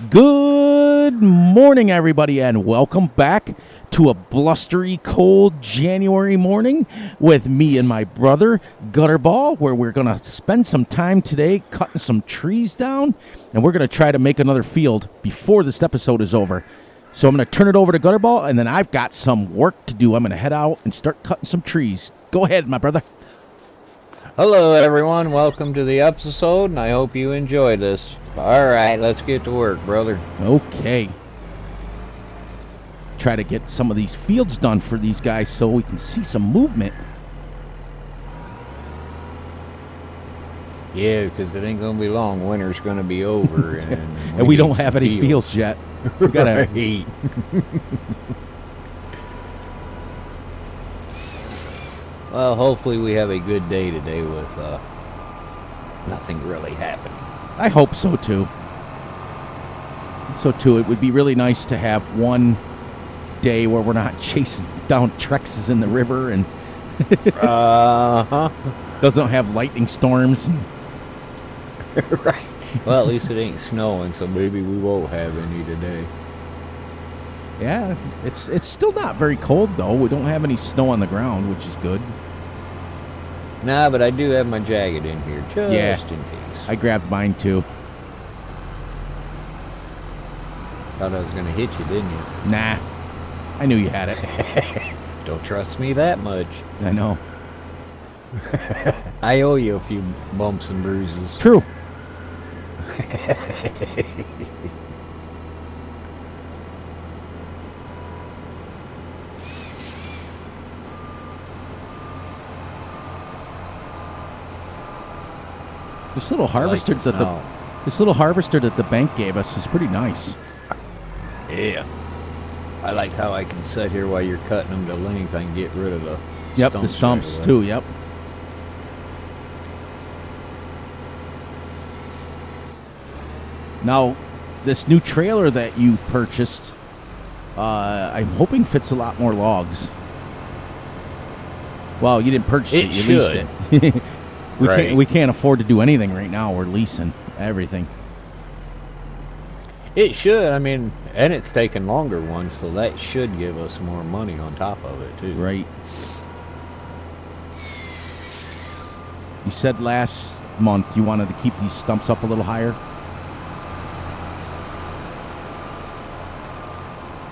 Good morning, everybody, and welcome back to a blustery, cold January morning with me and my brother, Gutterball, where we're going to spend some time today cutting some trees down, and we're going to try to make another field before this episode is over. So I'm going to turn it over to Gutterball, and then I've got some work to do. I'm going to head out and start cutting some trees. Go ahead, my brother. Hello, everyone. Welcome to the episode, and I hope you enjoy this. All right, let's get to work, brother. Okay. Try to get some of these fields done for these guys so we can see some movement. Yeah, because it ain't going to be long. Winter's going to be over. And we don't have any fields yet. We gotta eat. Well, hopefully we have a good day today with nothing really happening. I hope so, too. It would be really nice to have one day where we're not chasing down trexes in the river and doesn't have lightning storms. Right. Well, at least it ain't snowing, so maybe we won't have any today. Yeah, it's still not very cold, though. We don't have any snow on the ground, which is good. Nah, but I do have my jacket in here, just in case. I grabbed mine, too. Thought I was going to hit you, didn't you? Nah. I knew you had it. Don't trust me that much. I know. I owe you a few bumps and bruises. True. This little harvester that the bank gave us is pretty nice. Yeah. I like how I can sit here while you're cutting them to length. I can get rid of the stumps too. Yep. Now, this new trailer that you purchased, I'm hoping fits a lot more logs. Well, you didn't purchase it; you leased it. We can't afford to do anything right now. We're leasing everything. It should. I mean, and it's taking longer ones, so that should give us more money on top of it too. Right. You said last month you wanted to keep these stumps up a little higher.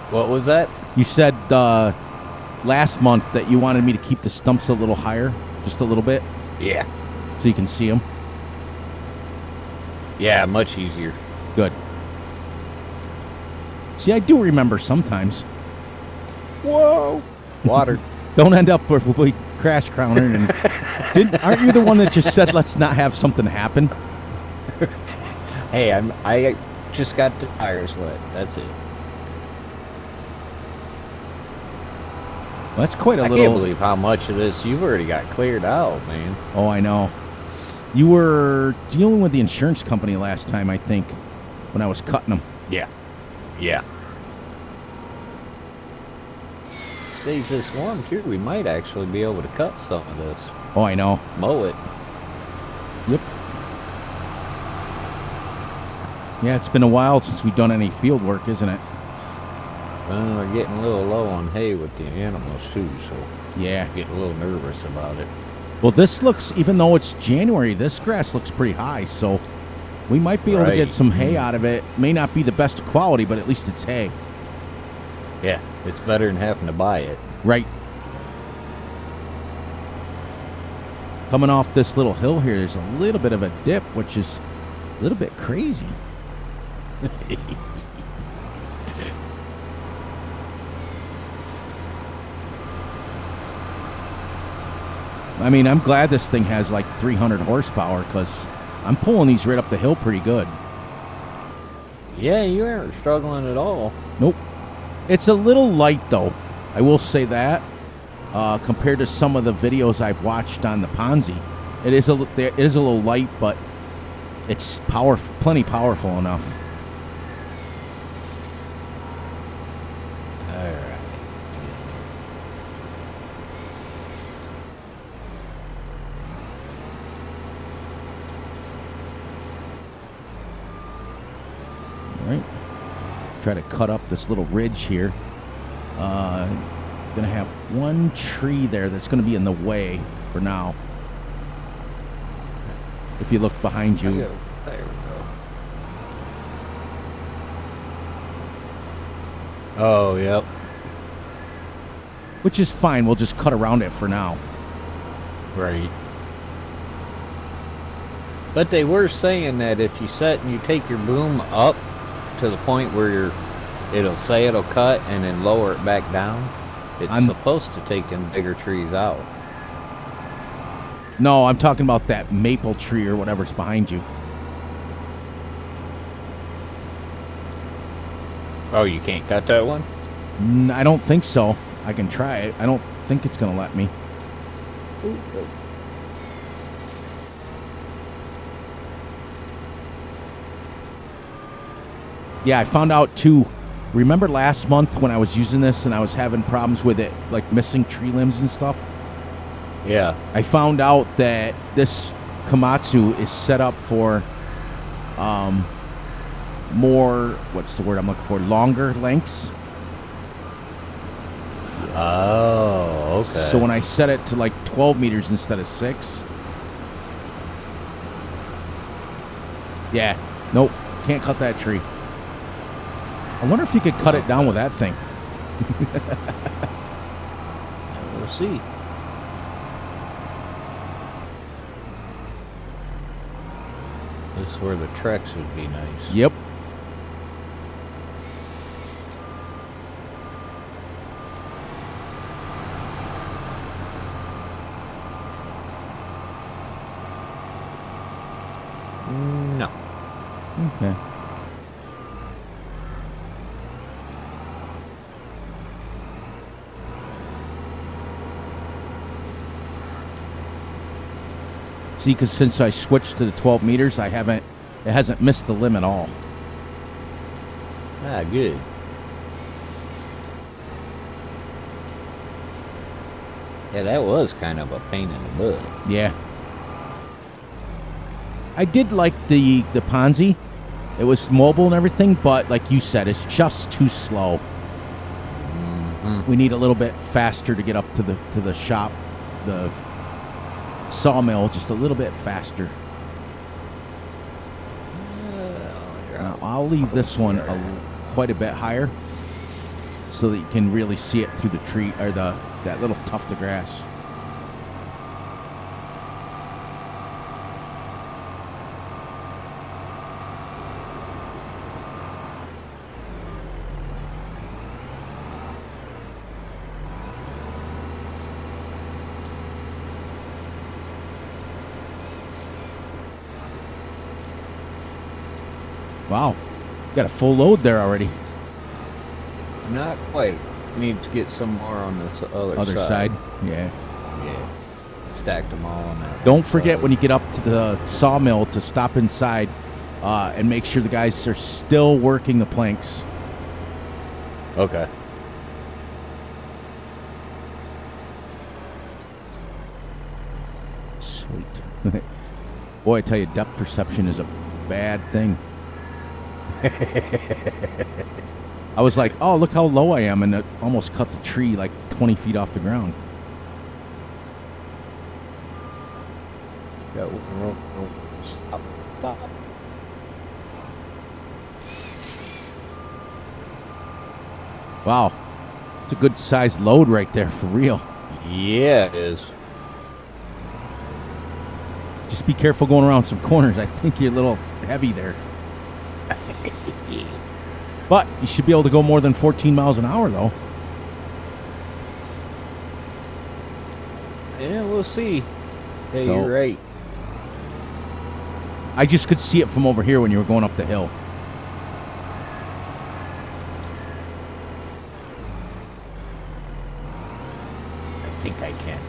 What was that? You said last month that you wanted me to keep the stumps a little higher, just a little bit. Yeah. So you can see them. Yeah, much easier. Good. See, I do remember sometimes. Whoa. Water. Don't end up where we crash crowning. And aren't you the one that just said let's not have something happen? Hey, I just got the tires wet. That's it. Well, that's quite a little. I can't believe how much of this you've already got cleared out, man. Oh, I know. You were dealing with the insurance company last time, I think, when I was cutting them. Yeah. Yeah. Stays this warm, too. We might actually be able to cut some of this. Oh, I know. Mow it. Yep. Yeah, it's been a while since we've done any field work, isn't it? Well, we're getting a little low on hay with the animals, too, so yeah, getting a little nervous about it. Well, this looks, even though it's January, this grass looks pretty high, so we might be able to get some hay out of it. May not be the best quality, but at least it's hay. Yeah, it's better than having to buy it. Right. Coming off this little hill here, there's a little bit of a dip, which is a little bit crazy. I mean, I'm glad this thing has like 300 horsepower because I'm pulling these right up the hill pretty good. Yeah, you aren't struggling at all. Nope. It's a little light, though. I will say that. Compared to some of the videos I've watched on the Ponzi, it is a little light, but it's plenty powerful enough. All right. All right. try to cut up this little ridge here. Gonna have one tree there that's gonna be in the way for now. If you look behind you. There we go. Oh, yep. Which is fine. We'll just cut around it for now. Right. But they were saying that if you set and you take your boom up to the point where it'll say it'll cut and then lower it back down, it's supposed to take them bigger trees out. No, I'm talking about that maple tree or whatever's behind you. Oh, you can't cut that one? I don't think so. I can try it. I don't think it's going to let me. Ooh. Yeah, I found out too. Remember last month when I was using this and I was having problems with it, like missing tree limbs and stuff? Yeah. I found out that this Komatsu is set up for more, what's the word I'm looking for, longer lengths. Oh, okay. So when I set it to like 12 meters instead of 6. Yeah, nope, can't cut that tree. I wonder if you could cut it down with that thing. We'll see. This is where the trex would be nice. Yep. No. Okay. See, because since I switched to the 12 meters, it hasn't missed the limb at all. Ah, good. Yeah, that was kind of a pain in the butt. Yeah. I did like the Ponzi. It was mobile and everything, but like you said, it's just too slow. We need a little bit faster to get up to the shop, the sawmill, just a little bit faster. Now, I'll leave this one quite a bit higher so that you can really see it through the tree or that little tuft of grass. Wow, got a full load there already. Not quite. Need to get some more on this Other side. Yeah. Yeah. Stacked them all on that. Don't forget when you get up to the sawmill to stop inside and make sure the guys are still working the planks. Okay. Sweet. Boy, I tell you, depth perception is a bad thing. I was like, oh, look how low I am, and it almost cut the tree like 20 feet off the ground. Stop. Wow. It's a good sized load right there, for real. Yeah, it is. Just be careful going around some corners. I think you're a little heavy there. But you should be able to go more than 14 miles an hour, though. Yeah, we'll see. Yeah, So- you're right. I just could see it from over here when you were going up the hill. I think I can.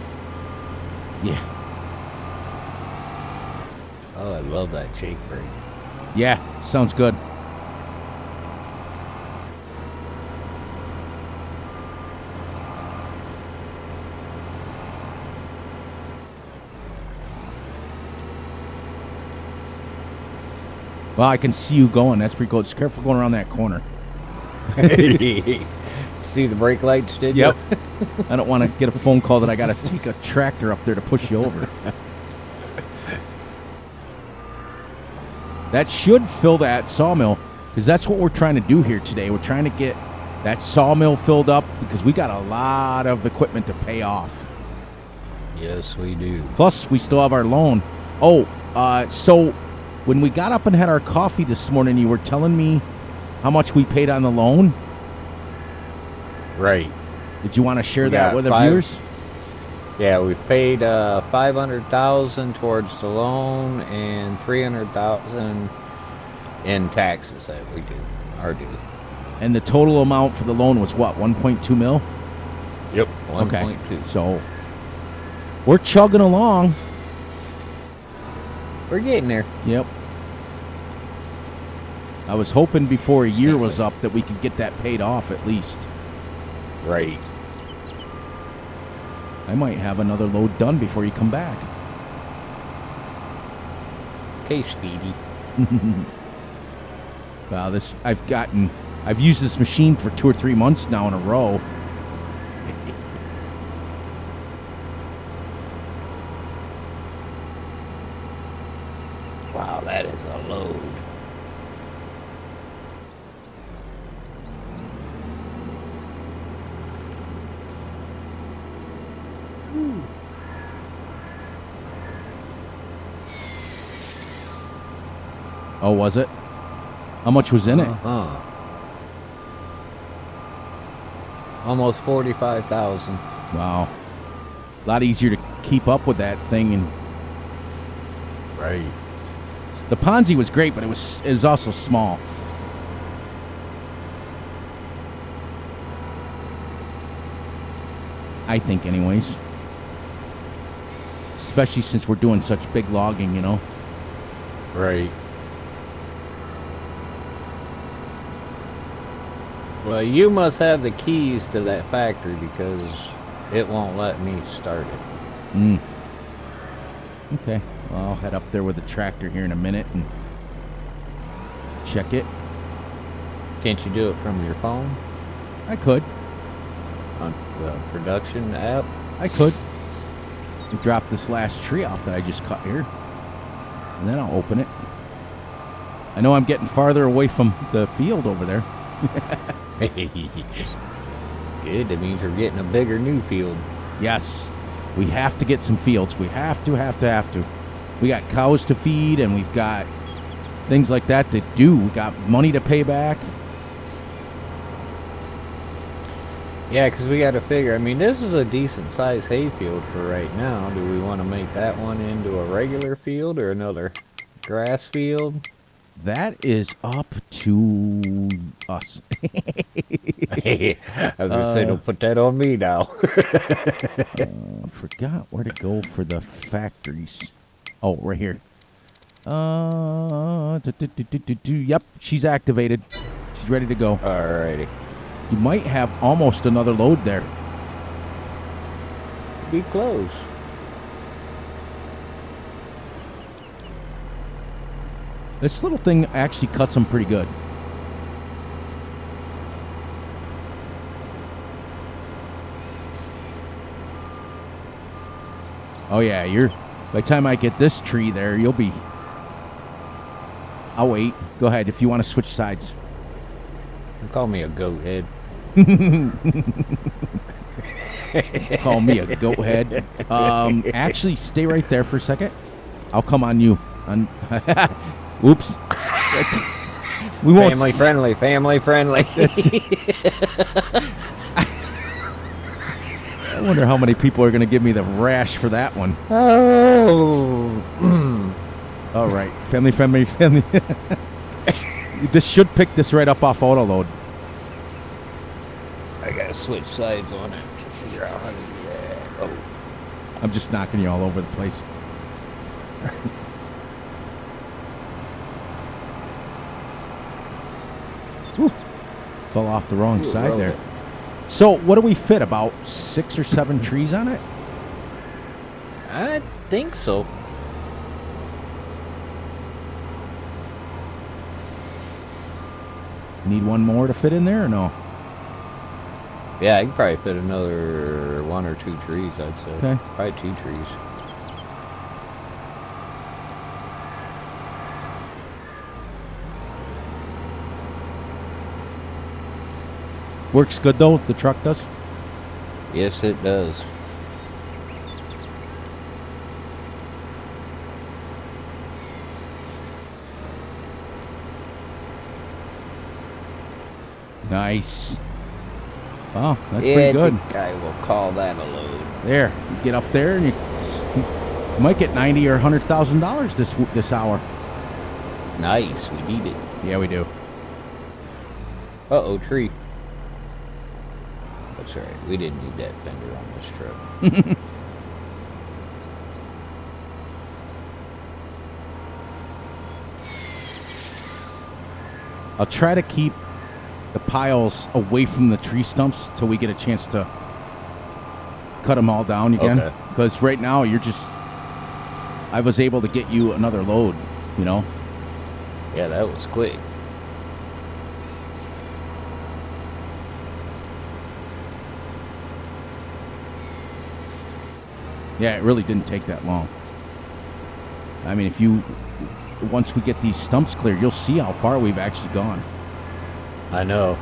Yeah. Oh, I love that shake brake. Yeah, sounds good. Well, I can see you going. That's pretty cool. Just careful going around that corner. See the brake lights, did you? Yep. I don't want to get a phone call that I got to take a tractor up there to push you over. That should fill that sawmill, because that's what we're trying to do here today. We're trying to get that sawmill filled up because we got a lot of equipment to pay off. Yes, we do. Plus, we still have our loan. Oh, so when we got up and had our coffee this morning, you were telling me how much we paid on the loan. Right. Did you want to share that with the viewers? Yeah, we paid $500,000 towards the loan and $300,000 in taxes that we are due. And the total amount for the loan was what? 1.2 mil. Yep. 1.2. Okay. So we're chugging along. We're getting there. Yep. I was hoping before a year was up that we could get that paid off at least. Right. I might have another load done before you come back. Okay, Speedy. Wow, I've used this machine for 2 or 3 months now in a row. Wow, that is a load. Oh, was it? How much was in it? Almost 45,000. Wow. A lot easier to keep up with that thing. And Right. the Ponzi was great, but it was also small. I think anyways. Especially since we're doing such big logging, you know. Right. Well, you must have the keys to that factory because it won't let me start it. Okay. Well, I'll head up there with the tractor here in a minute and check it. Can't you do it from your phone I could. on the production app? I could. Drop this last tree off that I just cut here. And then I'll open it. I know I'm getting farther away from the field over there. Good, that means we're getting a bigger new field. Yes. We have to get some fields. We have to. We got cows to feed and we've got things like that to do. We got money to pay back. Yeah, because we got to figure, I mean, this is a decent sized hay field for right now. Do we want to make that one into a regular field or another grass field? That is up to us. I was going to say, don't put that on me now. I forgot where to go for the factories. Oh, right here. Yep, she's activated. She's ready to go. Alrighty. You might have almost another load there. Be close. This little thing actually cuts them pretty good. Oh yeah, by the time I get this tree there, you'll be... I'll wait. Go ahead if you want to switch sides. Call me a goat head. Call me a goat head. Actually, stay right there for a second. I'll come on you. Oops. We won't. Family friendly. I wonder how many people are going to give me the rash for that one. Oh. All right. Family. This should pick this right up off auto load. I gotta switch sides on it to figure out how to do that. Oh. I'm just knocking you all over the place. Whew. Fell off the wrong side there. So, what do we fit? About 6 or 7 trees on it? I think so. Need one more to fit in there or no? Yeah, I can probably fit another 1 or 2 trees, I'd say. Okay. Probably 2 trees. Works good though, the truck does? Yes, it does. Nice. Wow, that's Yeah, pretty good. I think I will call that a load. There, you get up there and you might get $90,000 or $100,000 this hour. Nice, we need it. Yeah, we do. Uh-oh, tree. That's all right. We didn't need that fender on this truck. I'll try to keep the piles away from the tree stumps till we get a chance to cut them all down again. Okay. Because right now I was able to get you another load, you know? Yeah, that was quick. Yeah, it really didn't take that long. I mean, once we get these stumps cleared, you'll see how far we've actually gone. I know.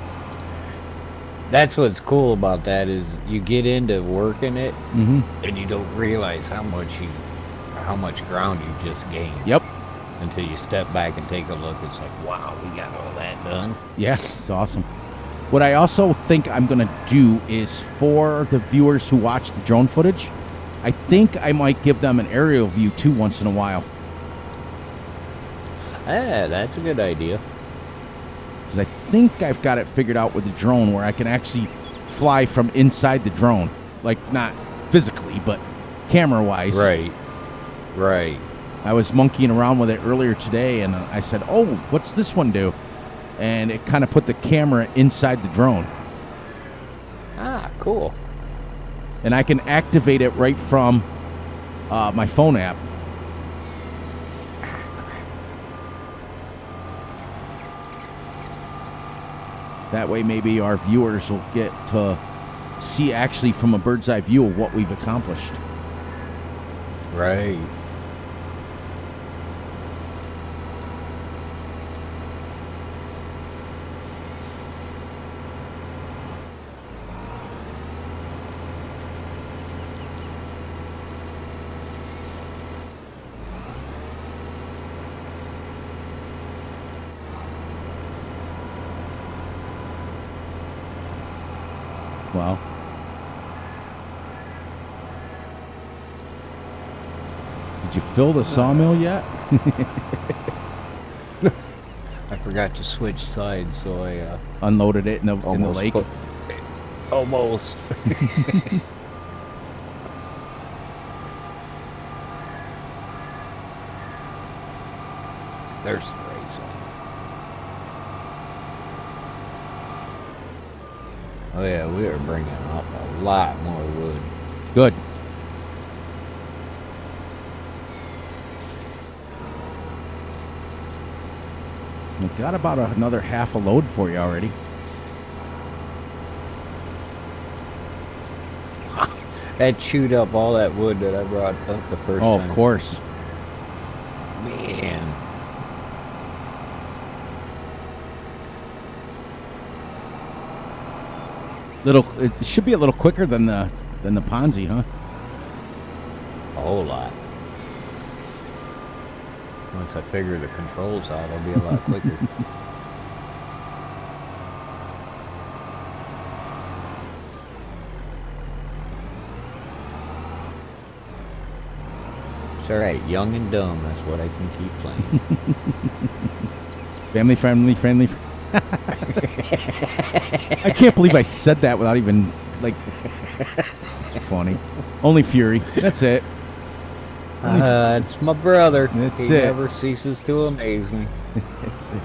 That's what's cool about that is you get into working it and you don't realize how much ground you just gained. Yep. Until you step back and take a look, it's like, wow, we got all that done. Yeah, it's awesome. What I also think I'm going to do is for the viewers who watch the drone footage, I think I might give them an aerial view too once in a while. Yeah, that's a good idea. Because I think I've got it figured out with the drone where I can actually fly from inside the drone. Like, not physically, but camera-wise. Right. Right. I was monkeying around with it earlier today, and I said, oh, what's this one do? And it kind of put the camera inside the drone. Ah, cool. And I can activate it right from my phone app. That way maybe our viewers will get to see actually from a bird's eye view of what we've accomplished. Right. Wow. Did you fill the sawmill yet? I forgot to switch sides, so I Unloaded it in the lake? Almost. There's the brakes on. Oh yeah, we are bringing up a lot more wood. Good. We got about another half a load for you already. That chewed up all that wood that I brought up the first time. Oh, of course. Man. It should be a little quicker than the Ponzi, huh? A whole lot. Once I figure the controls out, it'll be a lot quicker. It's alright, young and dumb, that's what I can keep playing. Family friendly. I can't believe I said that without even, like, it's funny. Only Fury. That's it. It's my brother. That's he it. never ceases to amaze me. That's it.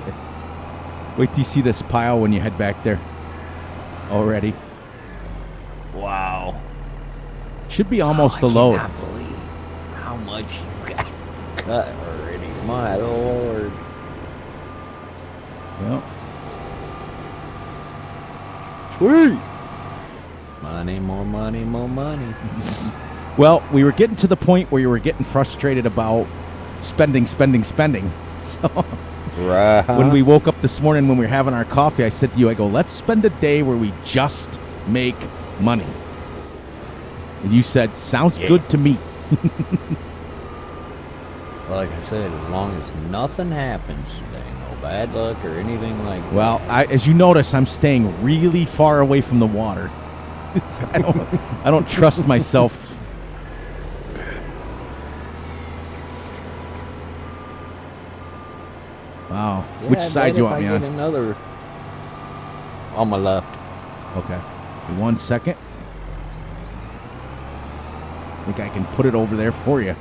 Wait till you see this pile when you head back there. Already. Wow. Should be almost a I load. cannot believe how much you got cut already. My lord. Well, Sweet. Money, more money, more money. Well, we were getting to the point where you were getting frustrated about spending. So Right. when we woke up this morning, when we were having our coffee, I said to you, I go, let's spend a day where we just make money. And you said, sounds good to me. Like I said, as long as nothing happens today, no bad luck or anything like that. Well, as you notice, I'm staying really far away from the water. I don't trust myself. Wow. Yeah, Which I side bet do you if want me I on? get another on my left. Okay. 1 second. I think I can put it over there for you.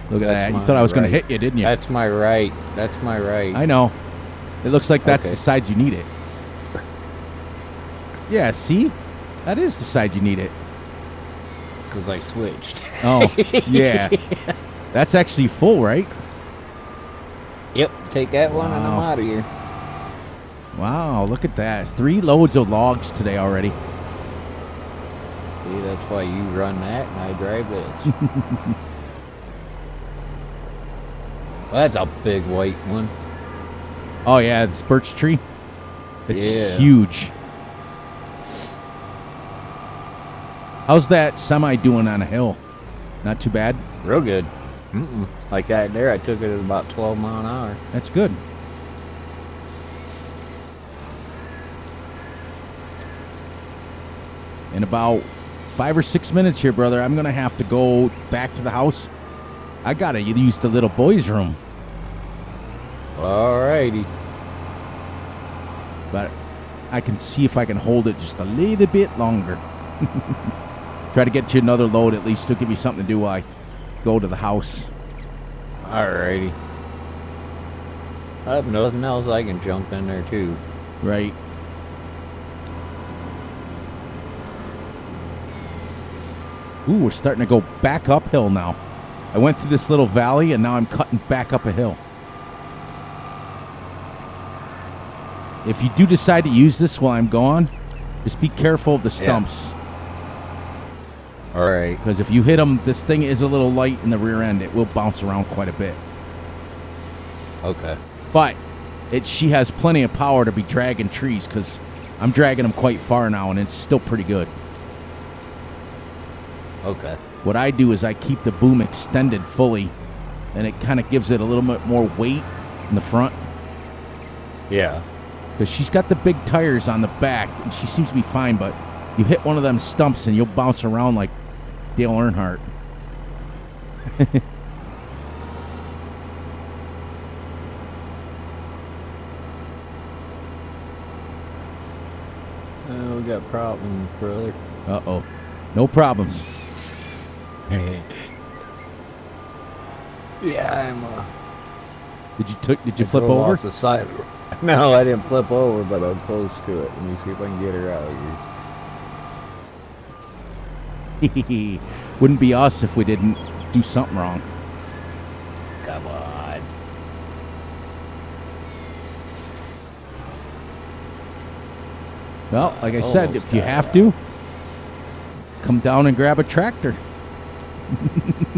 Look at that. You thought I was going to hit you, didn't you? That's my right. That's my right. I know. It looks like that's the side you need it. Yeah, see? That is the side you need it. Because I switched. Oh, yeah. That's actually full, right? Yep. Take that one and I'm Wow. out of here. Wow, look at that. 3 loads of logs today already. See, that's why you run that and I drive this. Well, that's a big white one. Oh, yeah, this birch tree. It's Yeah. huge. How's that semi doing on a hill? Not too bad? Real good. Like that there, I took it at about 12 mile an hour. That's good. In about 5 or 6 minutes here, brother, I'm going to have to go back to the house. I got to use the little boy's room. Alrighty. But I can see if I can hold it just a little bit longer. Try to get you another load at least to give me something to do while I go to the house. Alrighty. I have nothing else, I can jump in there too. Right. Ooh, we're starting to go back uphill now. I went through this little valley, and now I'm cutting back up a hill. If you do decide to use this while I'm gone, just be careful of the stumps. All right. Because if you hit them, this thing is a little light in the rear end. It will bounce around quite a bit. Okay. But she has plenty of power to be dragging trees, because I'm dragging them quite far now, and it's still pretty good. Okay. What I do is I keep the boom extended fully, and it kind of gives it a little bit more weight in the front. Yeah. Because she's got the big tires on the back, and she seems to be fine, but you hit one of them stumps, and you'll bounce around like Dale Earnhardt. We got problems, brother. Uh-oh. No problems. Yeah, I'm. Did you flip over? Off the side. No, I didn't flip over, but I'm close to it. Let me see if I can get her out of here. Wouldn't be us if we didn't do something wrong. Come on. Well, like I said, Almost if you got have it to, come down and grab a tractor.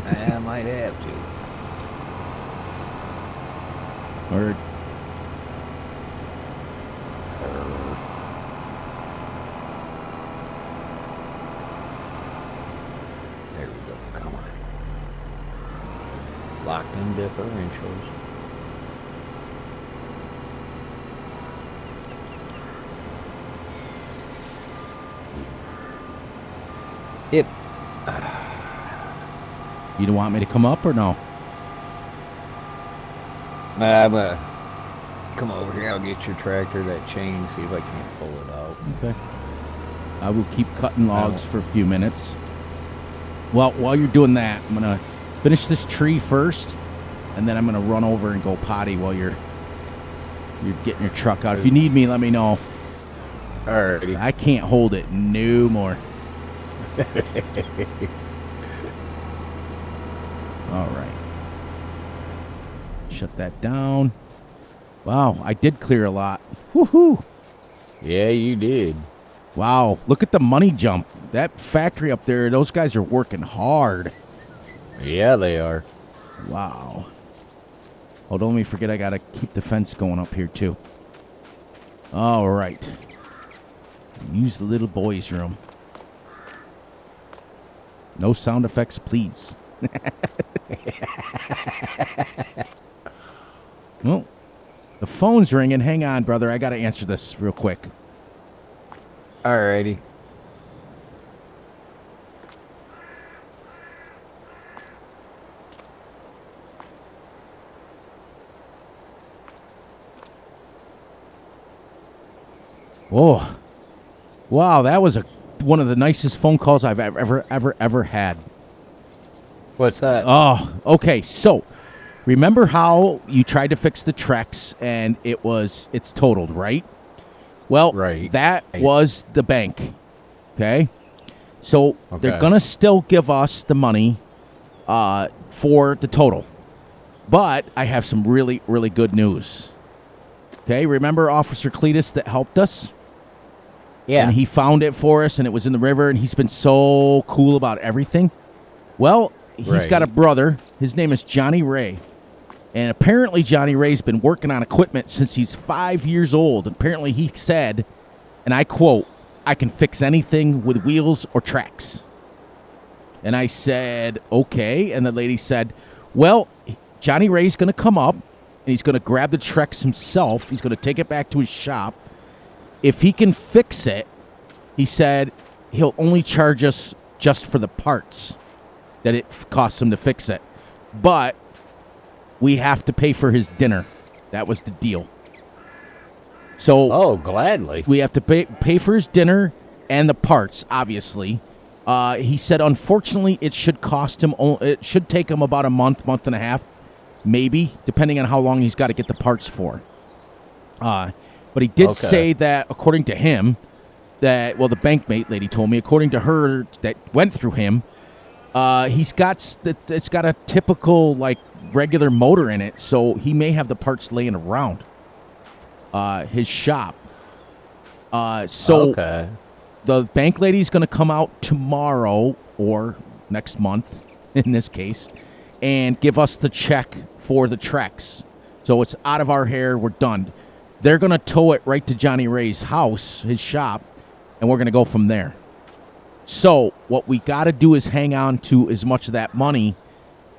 I might have to. Or There we go. Come on. Locked in differentials. Yep. you don't want me to come up or no? I'm gonna come over here. I'll get your tractor that chain. See if I can't pull it out. Okay. I will keep cutting logs for a few minutes. Well, while you're doing that, I'm going to finish this tree first, and then I'm going to run over and go potty while you're getting your truck out. If you need me, let me know. Alrighty. I can't hold it no more. All right. Shut that down. Wow, I did clear a lot. Woohoo! Yeah, you did. Wow, look at the money jump. That factory up there, those guys are working hard. Yeah, they are. Wow. Oh, don't let me forget I got to keep the fence going up here, too. All right. Use the little boy's room. No sound effects, please. Well, the phone's ringing. Hang on, brother. I got to answer this real quick. Alrighty. Oh, wow! That was one of the nicest phone calls I've ever had. What's that? Oh, okay. So, remember how you tried to fix the Trex and it's totaled, right? Well, Right. that was the bank. Okay, so they're Okay. gonna still give us the money for the total, but I have some really good news. Okay, remember Officer Cletus that helped us? Yeah. And he found it for us, and it was in the river, and he's been so cool about everything. Well, he's got a Right. brother. His name is Johnny Ray. And apparently Johnny Ray's been working on equipment since he's 5 years old. Apparently he said, and I quote, "I can fix anything with wheels or tracks." And I said, okay. And the lady said, well, Johnny Ray's going to come up, and he's going to grab the Trex himself. He's going to take it back to his shop. If he can fix it, he said he'll only charge us just for the parts that it costs him to fix it. But we have to pay for his dinner. That was the deal. So Oh, gladly. we have to pay for his dinner and the parts, obviously. He said, unfortunately, it should cost him. It should take him about a month and a half, maybe, depending on how long he's got to get the parts for. But he did say that, according to him, that the bankmate lady told me, according to her, that went through him, it's got a typical like regular motor in it, so he may have the parts laying around his shop. So the bank lady's going to come out tomorrow or next month, in this case, and give us the check for the Trex. So it's out of our hair. We're done. They're going to tow it right to Johnny Ray's house, his shop, and we're going to go from there. So what we got to do is hang on to as much of that money,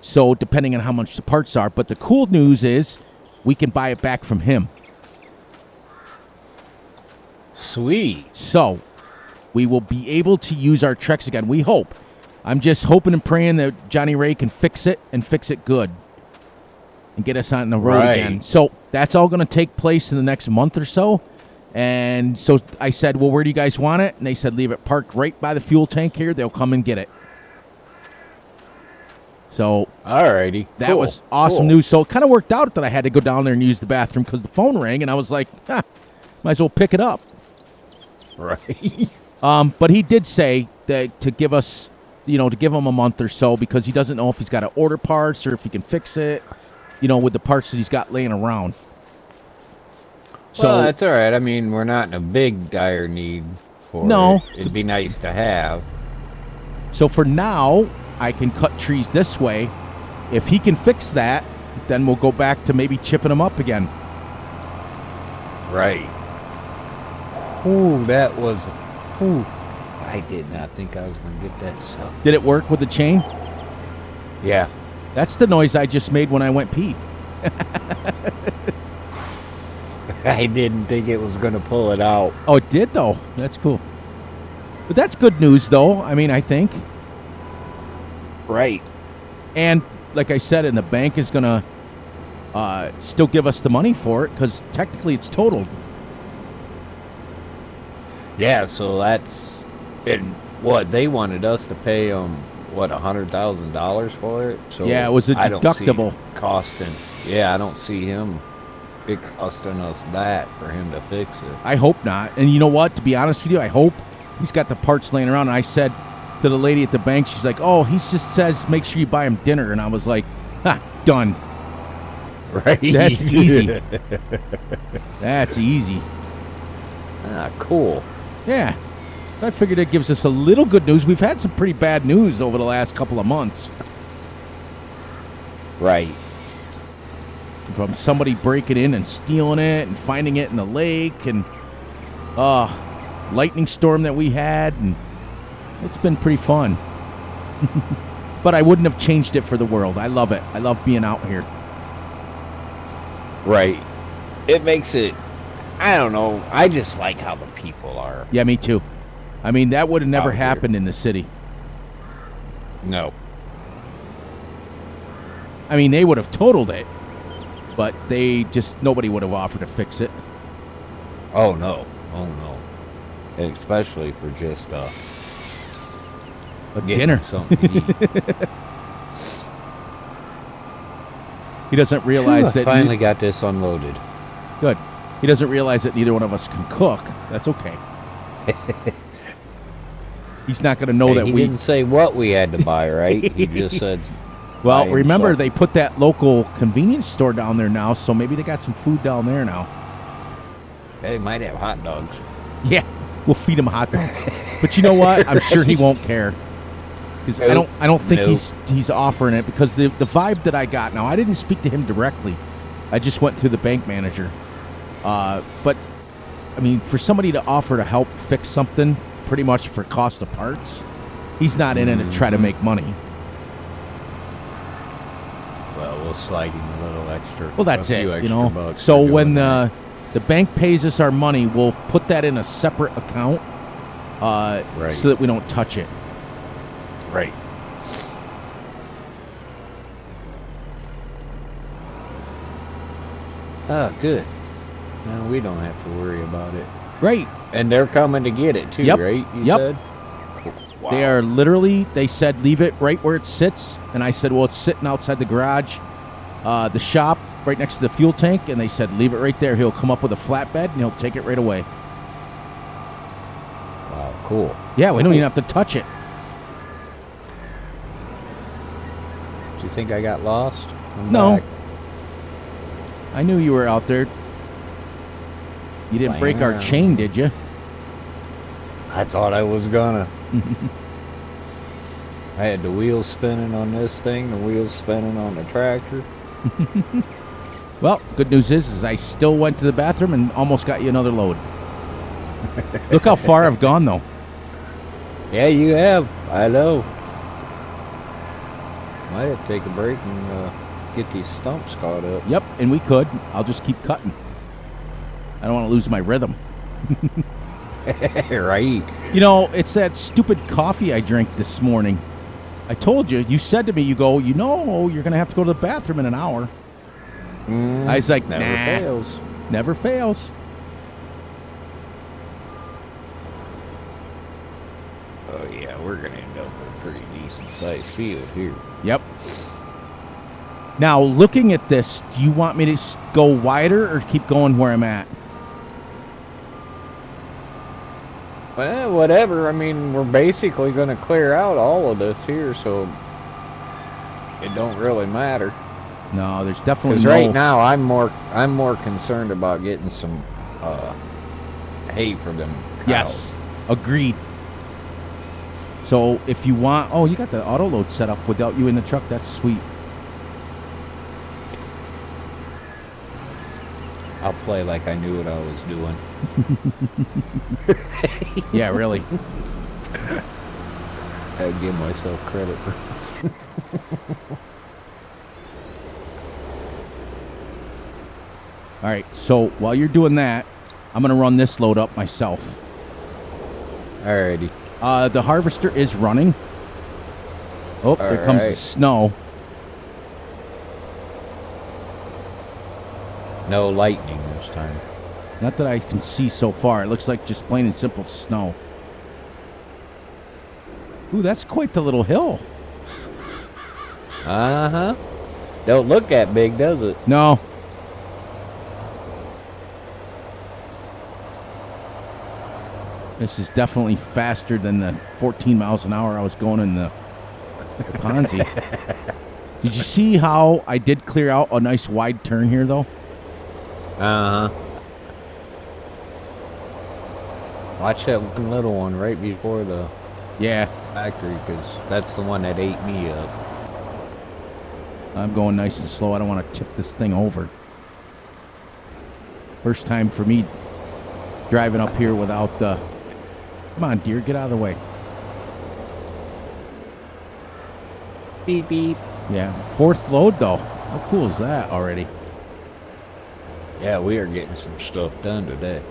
so depending on how much the parts are. But the cool news is we can buy it back from him. Sweet. So we will be able to use our Trex again. We hope. I'm just hoping and praying that Johnny Ray can fix it and fix it good and get us on the road again. So that's all going to take place in the next month or so. And so I said, well, where do you guys want it? And they said, leave it parked right by the fuel tank here. They'll come and get it. So Alrighty. that was awesome news. So it kind of worked out that I had to go down there and use the bathroom because the phone rang, and I was like, might as well pick it up. Right. But he did say that to give us, to give him a month or so, because he doesn't know if he's got to order parts or if he can fix it, with the parts that he's got laying around. So Well, that's all right. I mean, we're not in a big dire need for No. it. It'd be nice to have. So for now, I can cut trees this way. If he can fix that, then we'll go back to maybe chipping them up again. Right. Ooh, that was... Ooh. I did not think I was going to get that so. Did it work with the chain? Yeah. That's the noise I just made when I went pee. I didn't think it was going to pull it out. Oh, it did, though. That's cool. But that's good news, though. I mean, I think. Right. And like I said, and the bank is going to still give us the money for it because technically it's totaled. Yeah, so that's... And what, they wanted us to pay them, what, $100,000 for it? So Yeah, it was a I don't see deductible. it costing... Yeah, I don't see it costing us that for him to fix it. I hope not. And you know what? To be honest with you, I hope he's got the parts laying around. And I said to the lady at the bank, she's like, oh, he just says make sure you buy him dinner. And I was like, done. Right. That's easy. That's easy. Ah, cool. Yeah. I figured it gives us a little good news. We've had some pretty bad news over the last couple of months. Right. From somebody breaking in and stealing it and finding it in the lake, and lightning storm that we had, and it's been pretty fun. But I wouldn't have changed it for the world. I love it. I love being out here. Right. It makes it, I don't know, I just like how the people are. Yeah, me too. I mean, that would have never Out here. happened in the city. No. I mean, they would have totaled it, but nobody would have offered to fix it. Oh, no. Oh, no. Especially for just, A getting dinner. Something to eat. He doesn't realize Phew, I that. finally got this unloaded. Good. He doesn't realize that neither one of us can cook. That's okay. He's not going to know that he we didn't say what we had to buy, right? He just said. Well, buy remember, himself. they put that local convenience store down there now, so maybe they got some food down there now. They might have hot dogs. Yeah, we'll feed him hot dogs. But you know what? I'm sure he won't care. Because I don't think he's offering it, because the vibe that I got, now I didn't speak to him directly. I just went through the bank manager. But, I mean, for somebody to offer to help fix something pretty much for cost of parts, he's not in it to try to make money. Well, we'll slide him a little extra. Well, that's a few it, extra you know. bucks So for when doing the bank pays us our money, we'll put that in a separate account so that we don't touch it. that. Right. Oh, good. Now we don't have to worry about it. Right. And they're coming to get it too, Yep. right? You Yep. said? Wow. They are literally, they said, leave it right where it sits. And I said, well, it's sitting outside the garage, the shop, right next to the fuel tank. And they said, leave it right there. He'll come up with a flatbed and he'll take it right away. Wow, cool. Yeah, we don't even have to touch it. Do you think I got lost? I'm No. back. I knew you were out there. You didn't Playing break our around. chain, did you? I thought I was gonna. I had the wheels spinning on this thing, the wheels spinning on the tractor. Well, good news is I still went to the bathroom and almost got you another load. Look how far I've gone, though. Yeah, you have. I know. Might have to take a break and get these stumps caught up. Yep, and we could. I'll just keep cutting. I don't want to lose my rhythm. Right. You know, it's that stupid coffee I drank this morning. I told you. You said to me, you go, you're going to have to go to the bathroom in an hour. I was like, Never nah. fails. Never fails. Oh, yeah, we're going to end up with a pretty decent-sized field here. Yep. Now, looking at this, do you want me to go wider or keep going where I'm at? Well, whatever. I mean, we're basically going to clear out all of this here, so it don't really matter. No, there's definitely Because no... right now, I'm more concerned about getting some hay for them cows. Yes, agreed. So if you want... Oh, you got the auto load set up without you in the truck. That's sweet. I'll play like I knew what I was doing. Yeah, really. I'd give myself credit for All right, so while you're doing that, I'm going to run this load up myself. Alrighty. The harvester is running. Oh, there comes the right. snow. No lightning this time. Not that I can see so far. It looks like just plain and simple snow. Ooh, that's quite the little hill. Uh-huh. Don't look that big, does it? No. This is definitely faster than the 14 miles an hour I was going in the Ponzi. Did you see how I did clear out a nice wide turn here, though? Uh-huh. Watch that one little one right before the Yeah. factory, because that's the one that ate me up. I'm going nice and slow. I don't want to tip this thing over. First time for me driving up here without the... Come on, dear, get out of the way. Beep, beep. Yeah, 4th load, though. How cool is that already? Yeah, we are getting some stuff done today.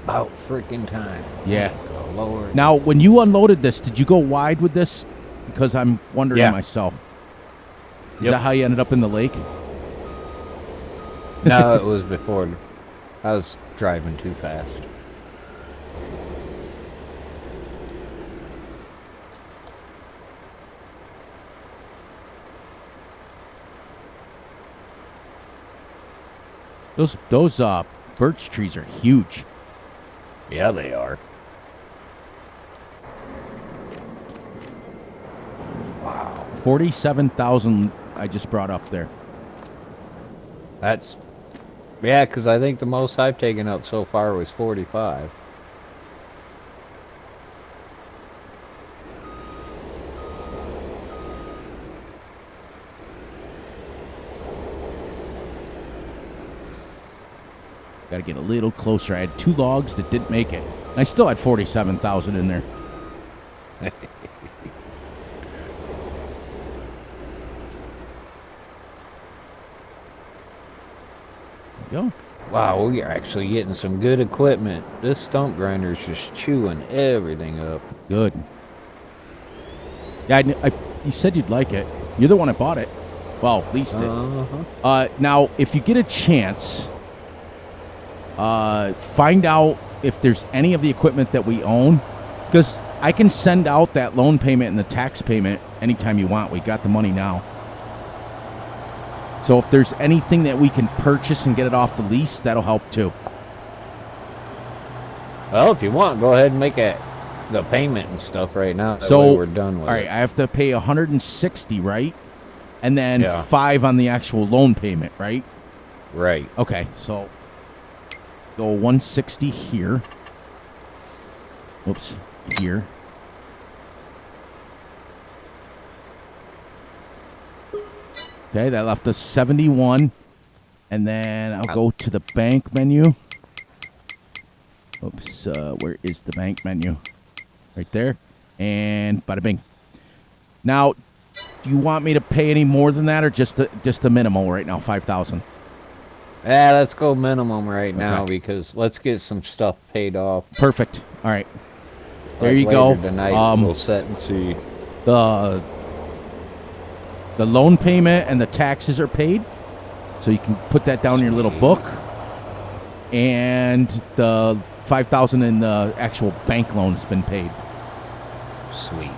About freaking time. Yeah. Oh, Lord. Now, when you unloaded this, did you go wide with this? Because I'm wondering myself. Is that how you ended up in the lake? No, it was before. I was driving too fast. Those birch trees are huge. Yeah, they are. Wow. 47,000 I just brought up there. That's... Yeah, because I think the most I've taken up so far was 45. Got to get a little closer. I had 2 logs that didn't make it. I still had 47,000 in there. Go. Wow, we are actually getting some good equipment. This stump grinder's just chewing everything up. Good. Yeah, you said you'd like it. You're the one that bought it. Well, leased it. Now, if you get a chance, find out if there's any of the equipment that we own. Because I can send out that loan payment and the tax payment anytime you want. We got the money now. So if there's anything that we can purchase and get it off the lease, that'll help too. Well, if you want, go ahead and make the payment and stuff right now. That So way we're done with all right, it. I have to pay 160, right? And then 5 on the actual loan payment, right? Right. Okay, so go 160 here. Oops, here. Okay, that left us 71. And then I'll go to the bank menu. Oops, where is the bank menu? Right there. And bada bing. Now, do you want me to pay any more than that or just the minimal right now, 5,000? Yeah, let's go minimum right now because let's get some stuff paid off. Perfect. All right. There Like you go. later tonight, we'll set and see. The loan payment and the taxes are paid, so you can put that down in your little book. And the 5,000 in the actual bank loan has been paid. Sweet.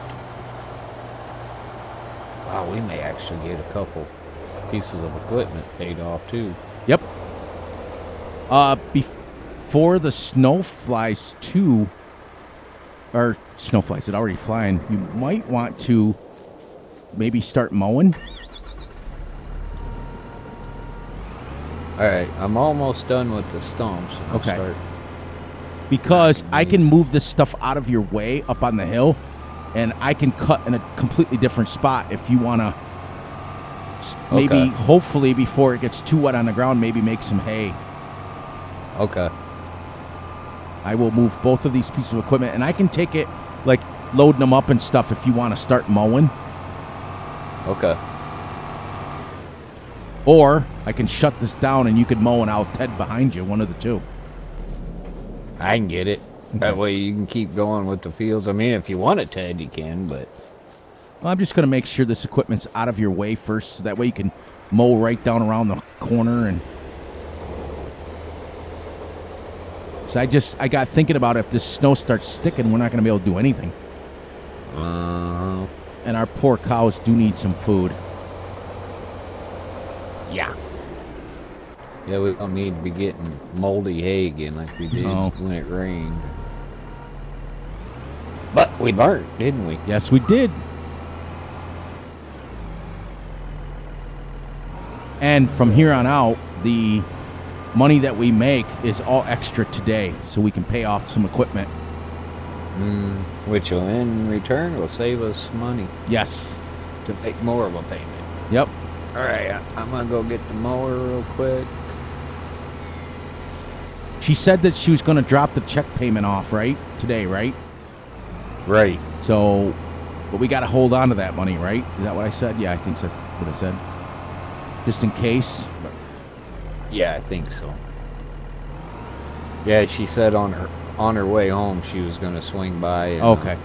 Wow, we may actually get a couple pieces of equipment paid off too. Yep. Before the snow flies too, or snow flies, it already flying, you might want to maybe start mowing. Alright, I'm almost done with the stumps. Okay. Because I can move this stuff out of your way up on the hill, and I can cut in a completely different spot if you want to maybe, hopefully, before it gets too wet on the ground, maybe make some hay. Okay. I will move both of these pieces of equipment, and I can take it, like, loading them up and stuff if you want to start mowing. Okay. Or I can shut this down and you could mow and I'll Ted behind you, one of the two. I can get it. Okay. That way you can keep going with the fields. I mean, if you want it, Ted, you can, but... Well, I'm just going to make sure this equipment's out of your way first, so that way you can mow right down around the corner. And so I got thinking about if this snow starts sticking, we're not going to be able to do anything. And our poor cows do need some food. Yeah. Yeah, we don't need to be getting moldy hay again like we did when it rained. But we learned, didn't we? Yes, we did. And from here on out, the money that we make is all extra today, so we can pay off some equipment. Which will in return will save us money Yes. to make more of a payment. Yep. All right, I'm gonna go get the mower real quick. She said that she was going to drop the check payment off, right? Today, right? Right. So, but we got to hold on to that money, right? Is that what I said? Yeah, I think that's what I said. Just in case. Yeah, I think so. Yeah, she said on her way home she was gonna swing by and Okay.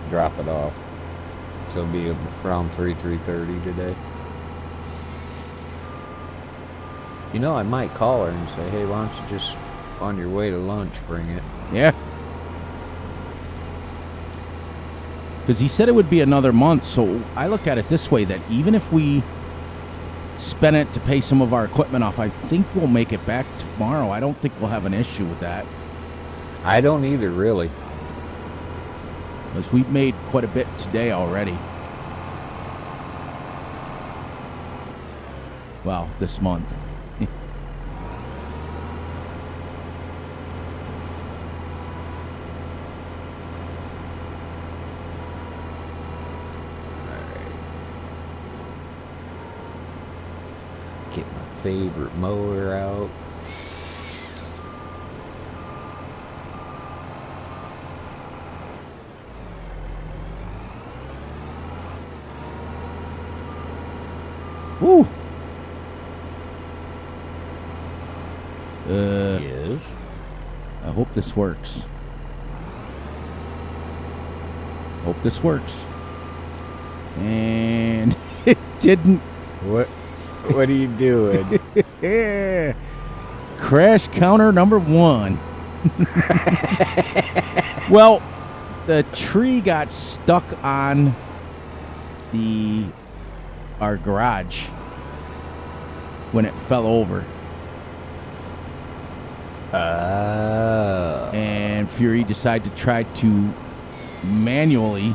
drop it off. So it'll be around 3:30 today. You know, I might call her and say, hey, why don't you just on your way to lunch bring it? Yeah. Because he said it would be another month, so I look at it this way, that even if we spend it to pay some of our equipment off, I think we'll make it back tomorrow. I don't think we'll have an issue with that. I don't either, really. Because we've made quite a bit today already. Well, this month. Get my favorite mower out. Woo! Yes. I hope this works. Hope this works. And it didn't. What are you doing? Crash counter number 1. Well, the tree got stuck on our garage when it fell over. And Fury decided to try to manually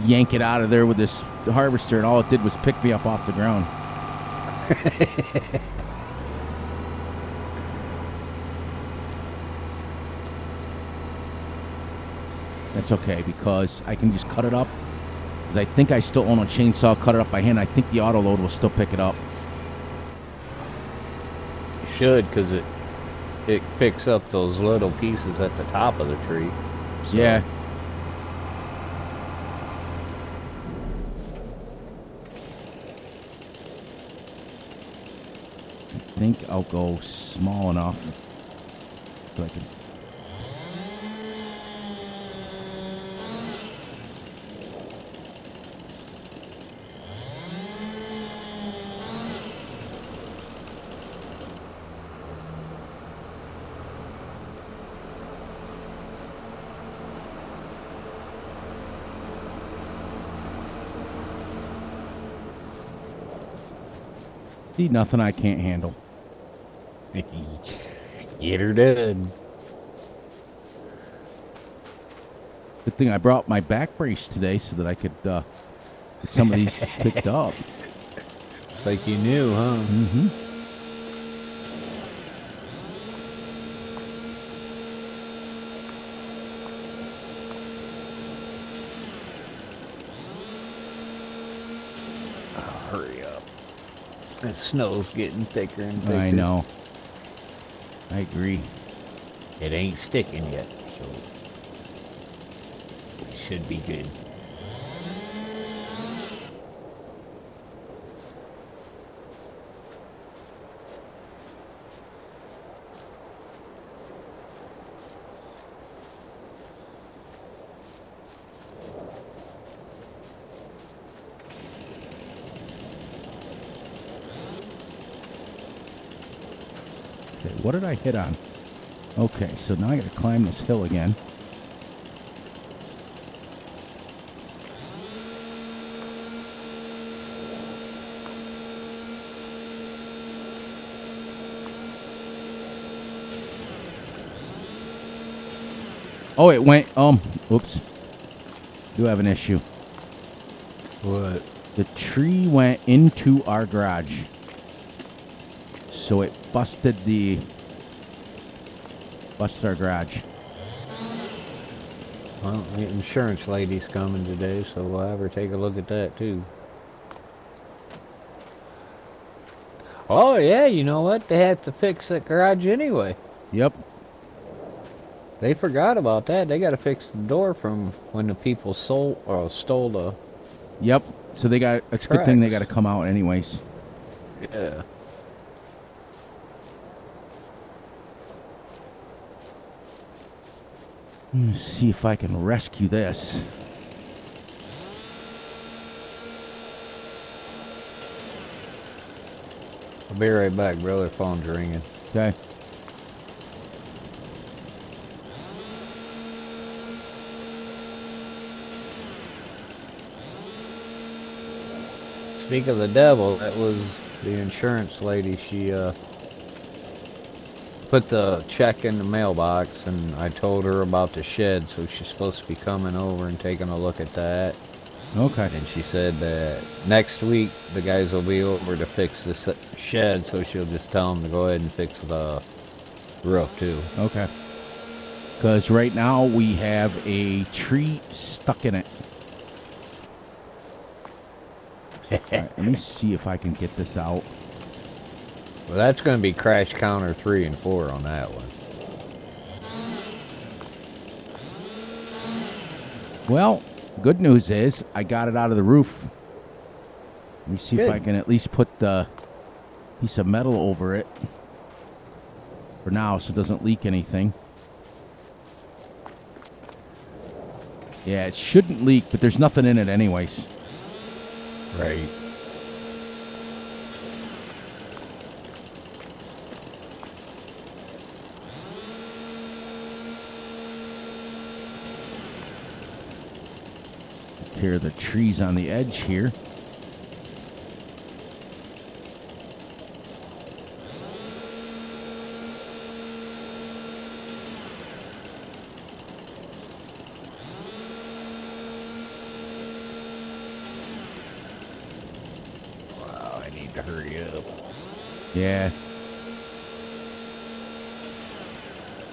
yank it out of there with this harvester, and all it did was pick me up off the ground. That's okay, because I can just cut it up. Because I think I still own a chainsaw, cut it up by hand. I think the auto load will still pick it up. You should, because it picks up those little pieces at the top of the tree. So. Yeah. I think I'll go small enough so I can. See, nothing I can't handle. Get her done. Good thing I brought my back brace today so that I could get some of these picked up. It's like you knew, huh? Mm-hmm. Oh, hurry up. The snow's getting thicker and thicker. I know. I agree. It ain't sticking yet, so it should be good. Okay, what did I hit on? Okay, so now I gotta climb this hill again. Oh, it went, oops. Do have an issue. What? The tree went into our garage. so it busted our garage. Well, the insurance lady's coming today, so we'll have her take a look at that too. Oh yeah, you know what? They have to fix that garage anyway. Yep. They forgot about that. They got to fix the door from when the people stole the. Yep. So they got. It's a good thing they got to come out anyways. Yeah. Let me see if I can rescue this. I'll be right back, brother. Phone's ringing. Okay. Speak of the devil, that was the insurance lady. She put the check in the mailbox, and I told her about the shed, so she's supposed to be coming over and taking a look at that. Okay. And she said that next week the guys will be over to fix the shed, so she'll just tell them to go ahead and fix the roof too. Okay. Because right now we have a tree stuck in it. All right, let me see if I can get this out. Well, that's going to be crash counter 3 and 4 on that one. Well, good news is I got it out of the roof. Let me see if I can at least put the piece of metal over it for now so it doesn't leak anything. Yeah, it shouldn't leak, but there's nothing in it anyways. Right. Here are the trees on the edge here. Wow, I need to hurry up. Yeah.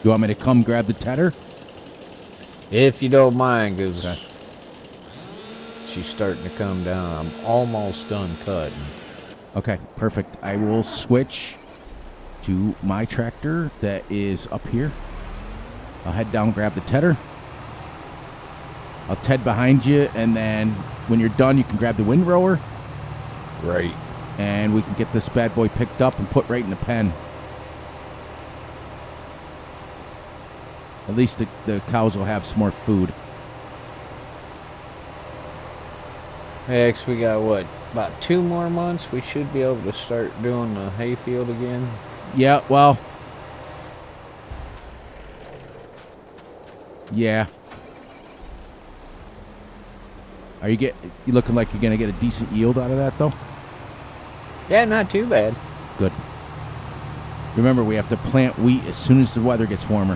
You want me to come grab the tedder? If you don't mind, because she's starting to come down. I'm almost done cutting. Okay, perfect. I will switch to my tractor that is up here. I'll head down, grab the tedder. I'll Ted behind you, and then when you're done, you can grab the windrower. Right. And we can get this bad boy picked up and put right in the pen. At least the cows will have some more food. Next, we got what? About 2 more months? We should be able to start doing the hayfield again. Yeah, well. Yeah. Are you looking like you're gonna get a decent yield out of that though? Yeah, not too bad. Good. Remember, we have to plant wheat as soon as the weather gets warmer.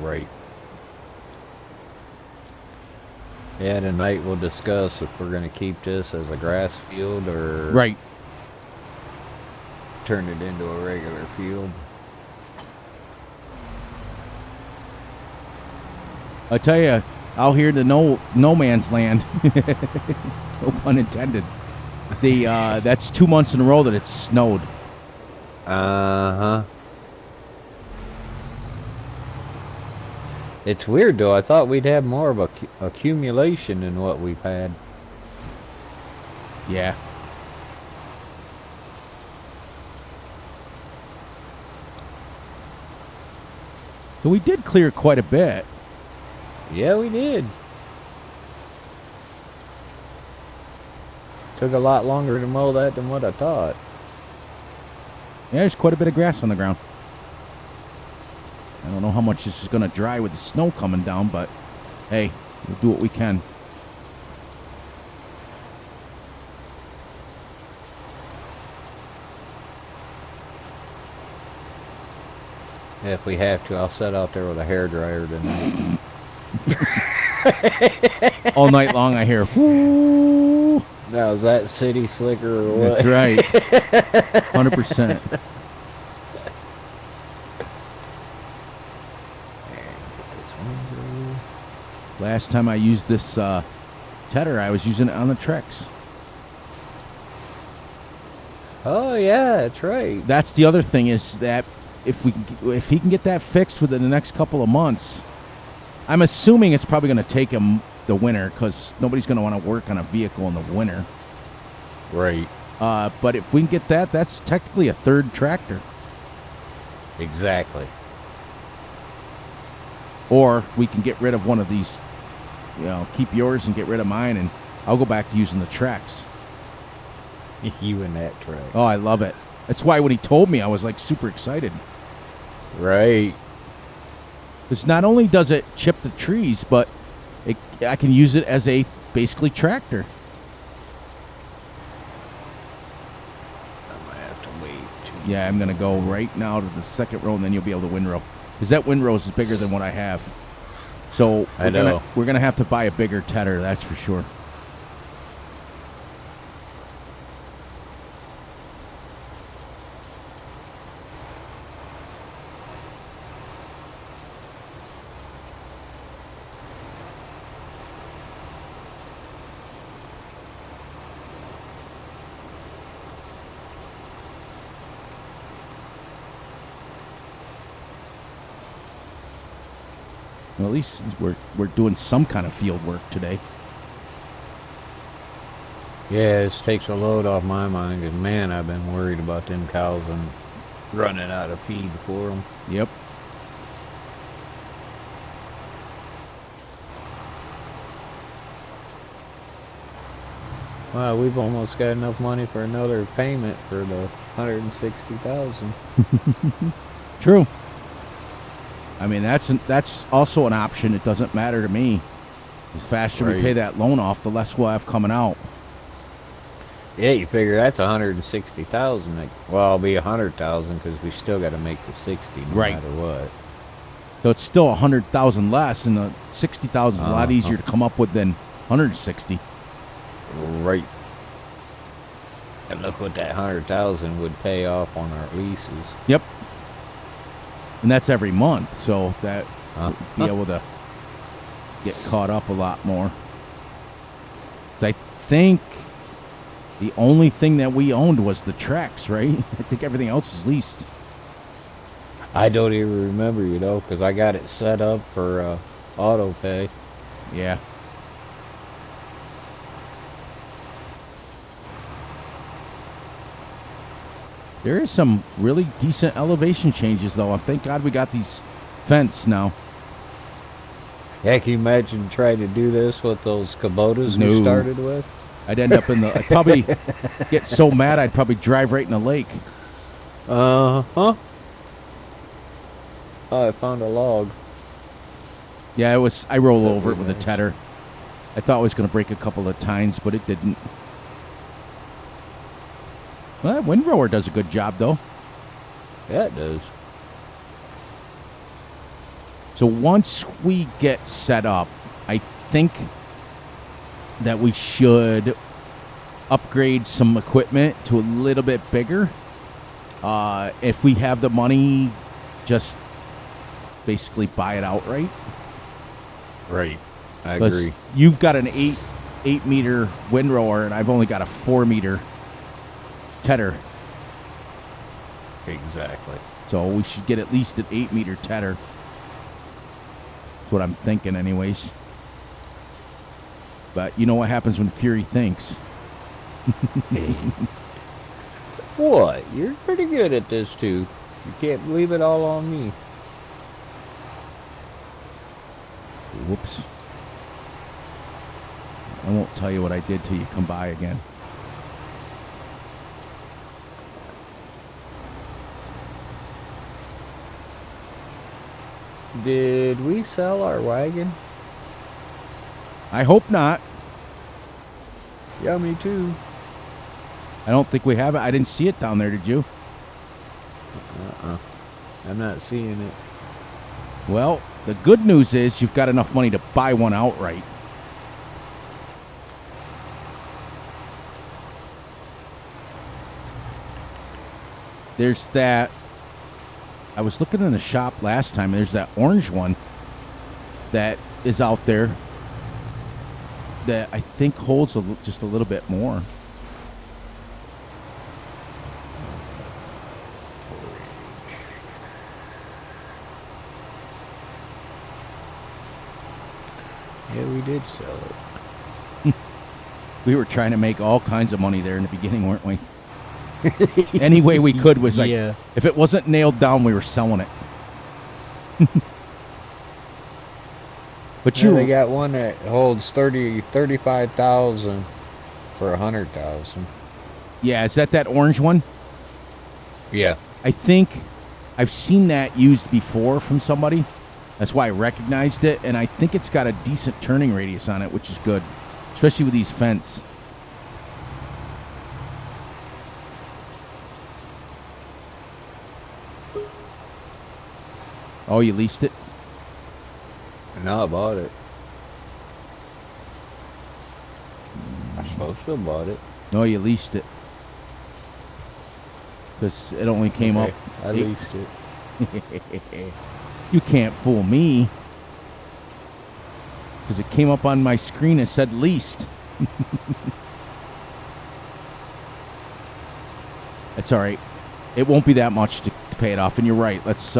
Right. Yeah, tonight we'll discuss if we're going to keep this as a grass field or turn it into a regular field. I tell you, out here in the no man's land, no pun intended. That's 2 months in a row that it's snowed. Uh-huh. It's weird though. I thought we'd have more of a accumulation than what we've had. Yeah. So we did clear quite a bit. Yeah, we did. Took a lot longer to mow that than what I thought. Yeah, there's quite a bit of grass on the ground. I don't know how much this is going to dry with the snow coming down, but hey, we'll do what we can. Yeah, if we have to, I'll sit out there with a hairdryer tonight. All night long I hear, whoo. Now, is that city slicker or what? That's right. 100%. Last time I used this tedder, I was using it on the trex. Oh yeah, that's right. That's the other thing is that if he can get that fixed within the next couple of months, I'm assuming it's probably going to take him the winter because nobody's going to want to work on a vehicle in the winter. Right. But if we can get that, that's technically a third tractor. Exactly. Or we can get rid of one of these, keep yours and get rid of mine, and I'll go back to using the trex. You and that trex. Oh, I love it. That's why when he told me, I was like super excited. Right. Because not only does it chip the trees, but I can use it as a basically tractor. I might have to wait. Yeah, I'm going to go right now to the second row, and then you'll be able to windrow. Because that windrow is bigger than what I have. So we're gonna have to buy a bigger tedder, that's for sure. Well, at least we're doing some kind of field work today. Yeah, this takes a load off my mind, because, man, I've been worried about them cows and running out of feed for them. Yep. Wow, we've almost got enough money for another payment for the $160,000. True. I mean, that's also an option. It doesn't matter to me. The faster we pay that loan off, the less we'll have coming out. Yeah, you figure that's $160,000. Well, it'll be $100,000 because we still got to make the 60 no matter what. So it's still $100,000 less, and the $60,000 is a lot easier to come up with than $160,000. Right. And look what that $100,000 would pay off on our leases. Yep. And that's every month, so that we'll be able to get caught up a lot more. I think the only thing that we owned was the trex, right? I think everything else is leased. I don't even remember, because I got it set up for auto pay. Yeah. There is some really decent elevation changes, though. Thank God we got these fence now. Yeah, can you imagine trying to do this with those Kubotas we started with? I'd end up I'd probably get so mad I'd probably drive right in the lake. Uh-huh. Oh, I found a log. Yeah, I rolled over it with a tedder. I thought I was going to break a couple of tines, but it didn't. Well, that windrower does a good job, though. Yeah, it does. So once we get set up, I think that we should upgrade some equipment to a little bit bigger. If we have the money, just basically buy it outright. Right. I agree. You've got an 8 meter windrower, and I've only got a 4 meter tedder. Exactly. So we should get at least an 8 meter tedder. That's what I'm thinking anyways. But you know what happens when Fury thinks. Hey. What? You're pretty good at this too. You can't leave it all on me. Whoops. I won't tell you what I did till you come by again. Did we sell our wagon? I hope not. Yeah, me too. I don't think we have it. I didn't see it down there, did you? I'm not seeing it. Well, the good news is you've got enough money to buy one outright. There's that. I was looking in the shop last time. There's that orange one that is out there that I think holds just a little bit more. Yeah, we did sell it. We were trying to make all kinds of money there in the beginning, weren't we? Any way we could was like, yeah. If it wasn't nailed down, we were selling it. But They got one that holds 35,000 for 100,000. Yeah, is that orange one? Yeah. I think I've seen that used before from somebody. That's why I recognized it, and I think it's got a decent turning radius on it, which is good, especially with these fence. Oh, you leased it? No, I bought it. I supposed to have bought it. No, you leased it. Because it only came up. I leased it. You can't fool me. Because it came up on my screen and said leased. That's all right. It won't be that much to pay it off. And you're right. Let's,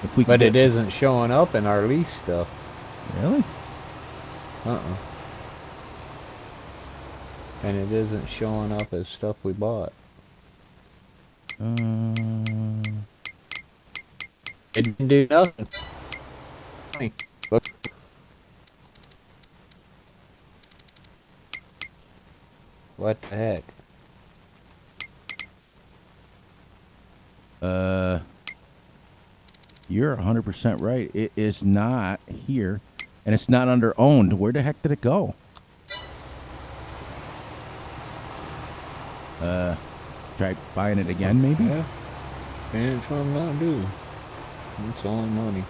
if we But it isn't showing up in our lease stuff. Really? Uh-uh. And it isn't showing up as stuff we bought. It didn't do nothing. Look. What the heck? You're 100% right. It is not here, and it's not under owned. Where the heck did it go? Try buying it again, maybe? Yeah. And it's what I'm gonna do. It's only money.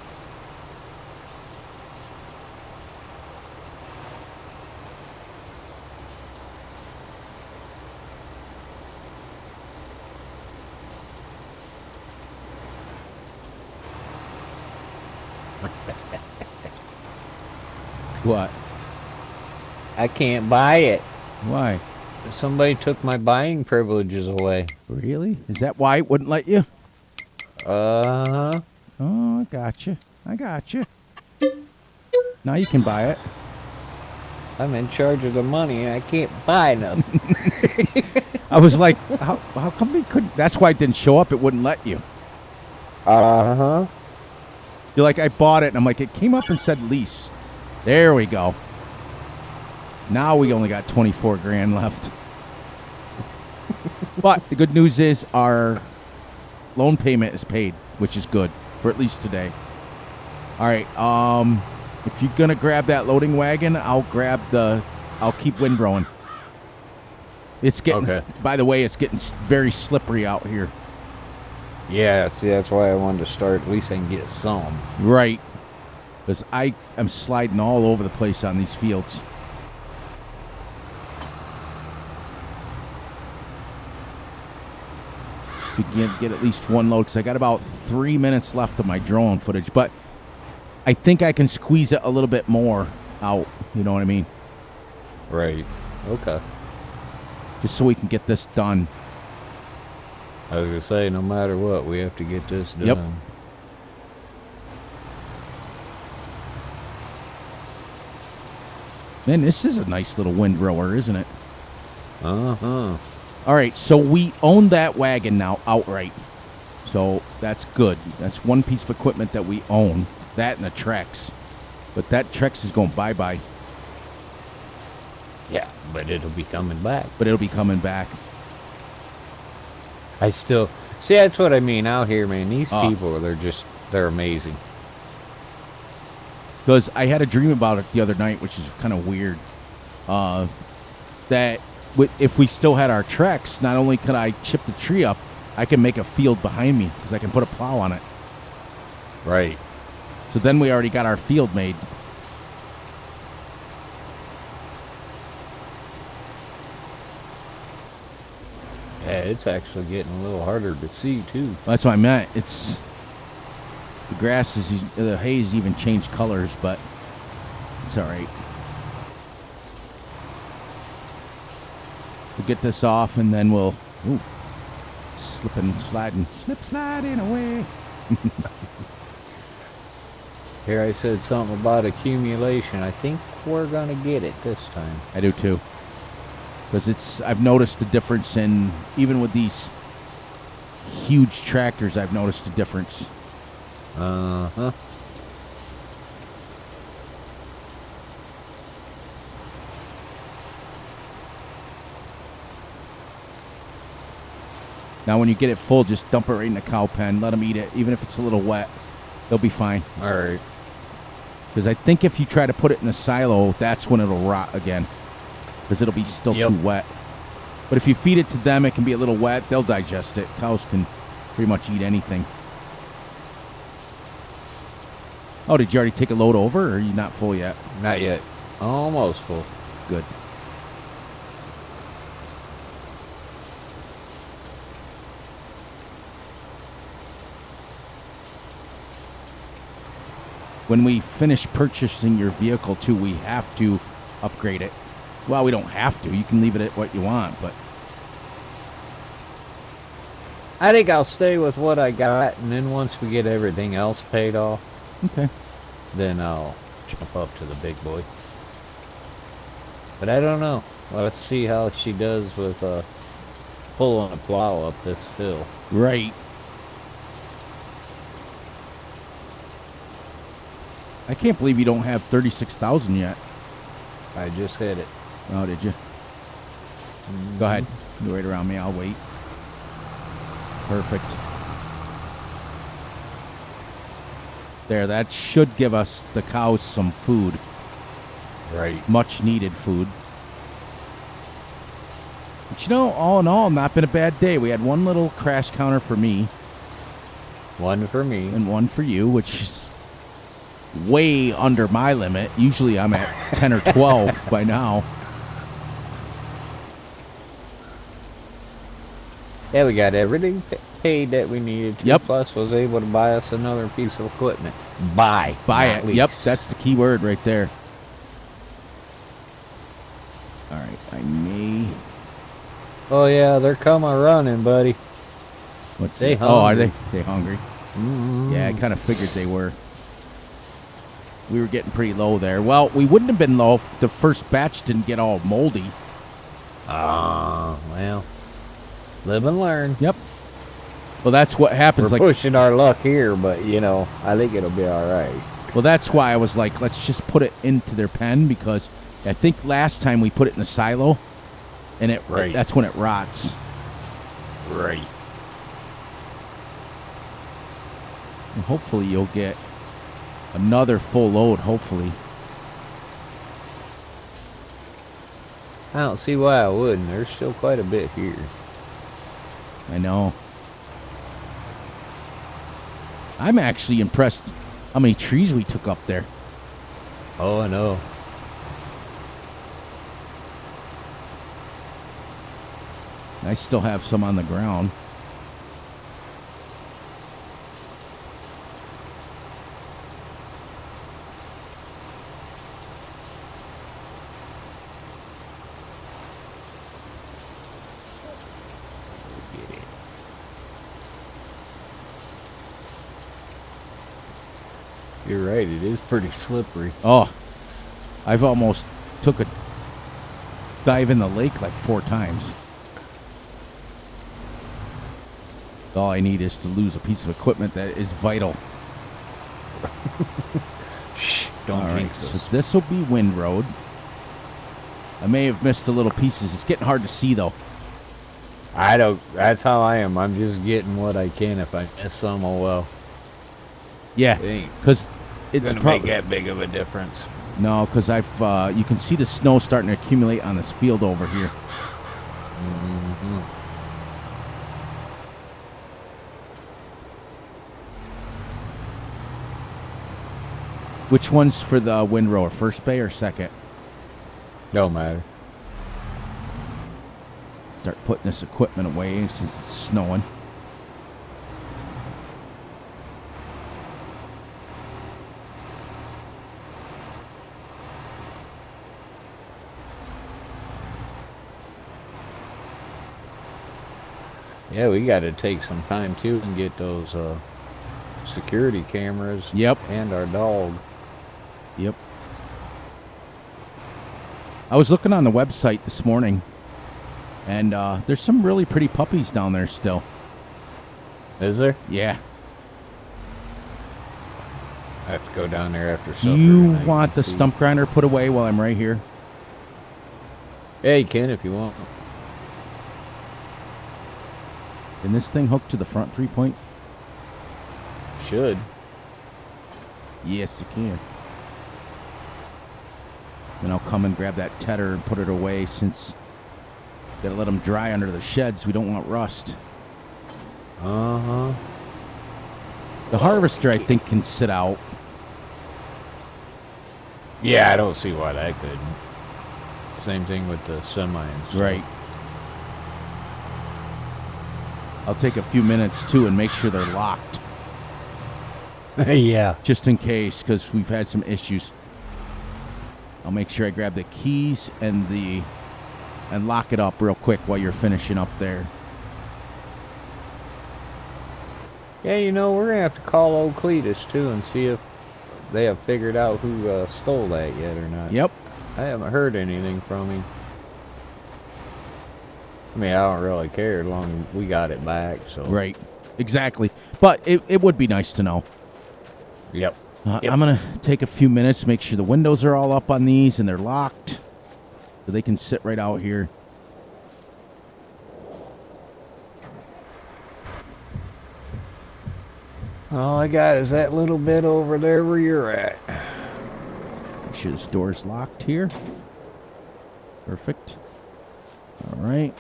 What? I can't buy it. Why? Somebody took my buying privileges away. Really? Is that why it wouldn't let you? Uh-huh. Oh, I gotcha. I gotcha. Now you can buy it. I'm in charge of the money and I can't buy nothing. I was like, how come we couldn't? That's why it didn't show up. It wouldn't let you. Uh-huh. You're like, I bought it. And I'm like, it came up and said lease. There we go. Now we only got 24 grand left. But the good news is our loan payment is paid, which is good for at least today. All right. If you're going to grab that loading wagon, I'll keep windrowing. It's getting, okay. By the way, it's getting very slippery out here. Yeah, see, that's why I wanted to start. At least I can get some. Right. Because I am sliding all over the place on these fields. If you can get at least one load, because I got about 3 minutes left of my drone footage, but I think I can squeeze it a little bit more out. You know what I mean? Right. Okay. Just so we can get this done. I was going to say, no matter what, we have to get this done. Yep. Man, this is a nice little windrower, isn't it? Uh-huh. All right, so we own that wagon now outright. So that's good. That's one piece of equipment that we own. That and a trex. But that trex is going bye-bye. Yeah, but it'll be coming back. But it'll be coming back. I still... See, that's what I mean out here, man. These people, they're amazing. Because I had a dream about it the other night, which is kind of weird. That if we still had our trex, not only could I chip the tree up, I can make a field behind me because I can put a plow on it. Right. So then we already got our field made. Yeah, it's actually getting a little harder to see too. That's what I meant. It's the grass is the haze even changed colors, but it's all right. We'll get this off, and then we'll sliding away. Here I said something about accumulation. I think we're gonna get it this time. I do too, because I've noticed the difference in even with these huge tractors. I've noticed the difference. Uh-huh. Now, when you get it full, just dump it right in the cow pen. Let them eat it, even if it's a little wet. They'll be fine. All right. Because I think if you try to put it in a silo, that's when it'll rot again. Because it'll be still too wet. But if you feed it to them, it can be a little wet. They'll digest it. Cows can pretty much eat anything. Oh, did you already take a load over, or are you not full yet? Not yet. Almost full. Good. When we finish purchasing your vehicle, too, we have to upgrade it. Well, we don't have to. You can leave it at what you want, but... I think I'll stay with what I got, and then once we get everything else paid off, okay, then I'll jump up to the big boy. But I don't know. Well, let's see how she does with pulling a plow up this hill. Right. I can't believe you don't have 36,000 yet. I just hit it. Oh, did you? Go ahead. Go right around me. I'll wait. Perfect. There, that should give us the cows some food. Right. Much needed food. But you know, all in all, not been a bad day. We had one little crash counter for me. One for me. And one for you, which is way under my limit. Usually I'm at 10 or 12 by now. Yeah, we got everything paid that we needed to. Yep. Plus was able to buy us another piece of equipment. Buy it. lease. Yep, that's the key word right there. All right, I may... Oh, yeah, they're coming running, buddy. What's they that? Oh, are they? hungry. They hungry? Mm-hmm. Yeah, I kind of figured they were. We were getting pretty low there. Well, we wouldn't have been low if the first batch didn't get all moldy. Well, live and learn. Yep. Well, that's what happens. We're like pushing our luck here, but, you know, I think it'll be all right. Well, that's why I was like, let's just put it into their pen, because I think last time we put it in a silo, and that's when it rots. Right. And hopefully you'll get another full load, hopefully. I don't see why I wouldn't. There's still quite a bit here. I know. I'm actually impressed how many trees we took up there. Oh, I know. I still have some on the ground. You're right. It is pretty slippery. Oh, I've almost took a dive in the lake like 4 times. All I need is to lose a piece of equipment that is vital. Shh, don't jinx us. So this will be Wind Road. I may have missed the little pieces. It's getting hard to see, though. I don't. That's how I am. I'm just getting what I can. If I miss some, oh well. Yeah, because it's gonna make that big of a difference. No, because you can see the snow starting to accumulate on this field over here. Mm-hmm. Which one's for the windrower? First bay or second? Don't matter. Start putting this equipment away since it's snowing. Yeah, we got to take some time too and get those security cameras. Yep. And our dog. Yep. I was looking on the website this morning, and there's some really pretty puppies down there still. Is there? Yeah. I have to go down there after supper. You want the stump grinder put away while I'm right here? Yeah, you can if you want. Can this thing hook to the front 3-point? Should. Yes, it can. Then I'll come and grab that tedder and put it away since gotta let them dry under the sheds. We don't want rust. Uh-huh. The harvester, I think, can sit out. Yeah, I don't see why that couldn't. Same thing with the semi and stuff. Right. I'll take a few minutes, too, and make sure they're locked. Yeah. Just in case, because we've had some issues. I'll make sure I grab the keys and lock it up real quick while you're finishing up there. Yeah, you know, we're going to have to call old Cletus, too, and see if they have figured out who stole that yet or not. Yep. I haven't heard anything from him. I mean, I don't really care as long as we got it back, so. Right. Exactly. But it would be nice to know. Yep. Yep. I'm going to take a few minutes, make sure the windows are all up on these and they're locked so they can sit right out here. All I got is that little bit over there where you're at. Make sure this door's locked here. Perfect. All right.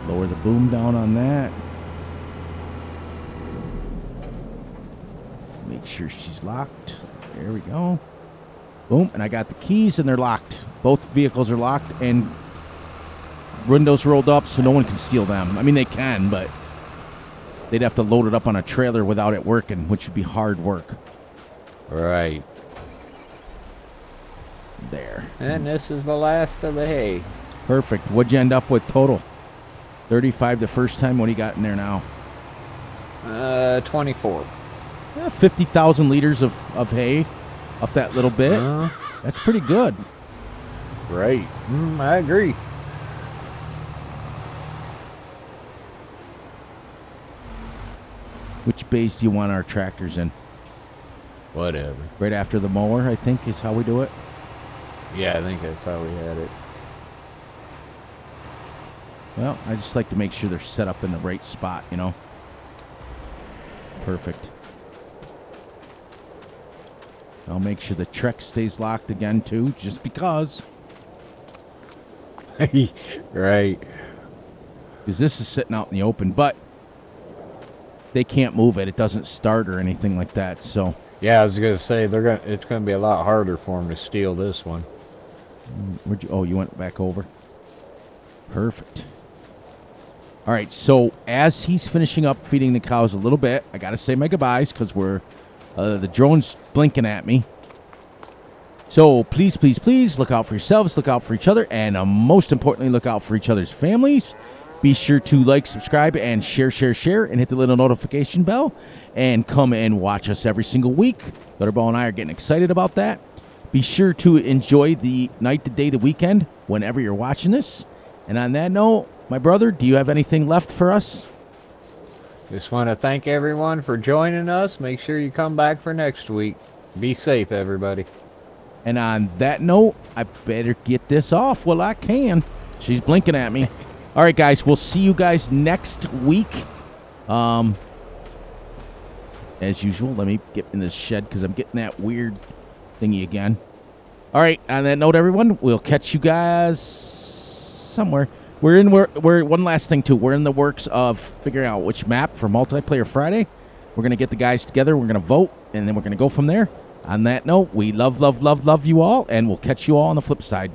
Lower the boom down on that. Make sure she's locked. There we go. Boom. And I got the keys and they're locked. Both vehicles are locked and windows rolled up so no one can steal them. I mean, they can, but they'd have to load it up on a trailer without it working, which would be hard work. Right. There. And this is the last of the hay. Perfect. What'd you end up with total? 35 the first time. What do you got in there now? 24. 50,000 liters of hay off that little bit. That's pretty good. Right. I agree. Which bays do you want our tractors in? Whatever. Right after the mower, I think, is how we do it. Yeah, I think that's how we had it. Well, I just like to make sure they're set up in the right spot, you know. Perfect. I'll make sure the trex stays locked again, too, just because. Right. Because this is sitting out in the open, but they can't move it. It doesn't start or anything like that, so. Yeah, I was gonna say it's gonna be a lot harder for them to steal this one. Where'd you? Oh, you went back over. Perfect. All right. So as he's finishing up feeding the cows a little bit, I gotta say my goodbyes because the drone's blinking at me. So please, please, please look out for yourselves, look out for each other, and most importantly, look out for each other's families. Be sure to like, subscribe, and share, and hit the little notification bell. And come and watch us every single week. Butterball and I are getting excited about that. Be sure to enjoy the night, the day, the weekend, whenever you're watching this. And on that note, my brother, do you have anything left for us? Just want to thank everyone for joining us. Make sure you come back for next week. Be safe, everybody. And on that note, I better get this off while I can. She's blinking at me. All right, guys, we'll see you guys next week. As usual, let me get in this shed because I'm getting that weird thingy again. All right, on that note, everyone, we'll catch you guys somewhere. We're one last thing, too. We're in the works of figuring out which map for Multiplayer Friday. We're going to get the guys together. We're going to vote, and then we're going to go from there. On that note, we love you all, and we'll catch you all on the flip side.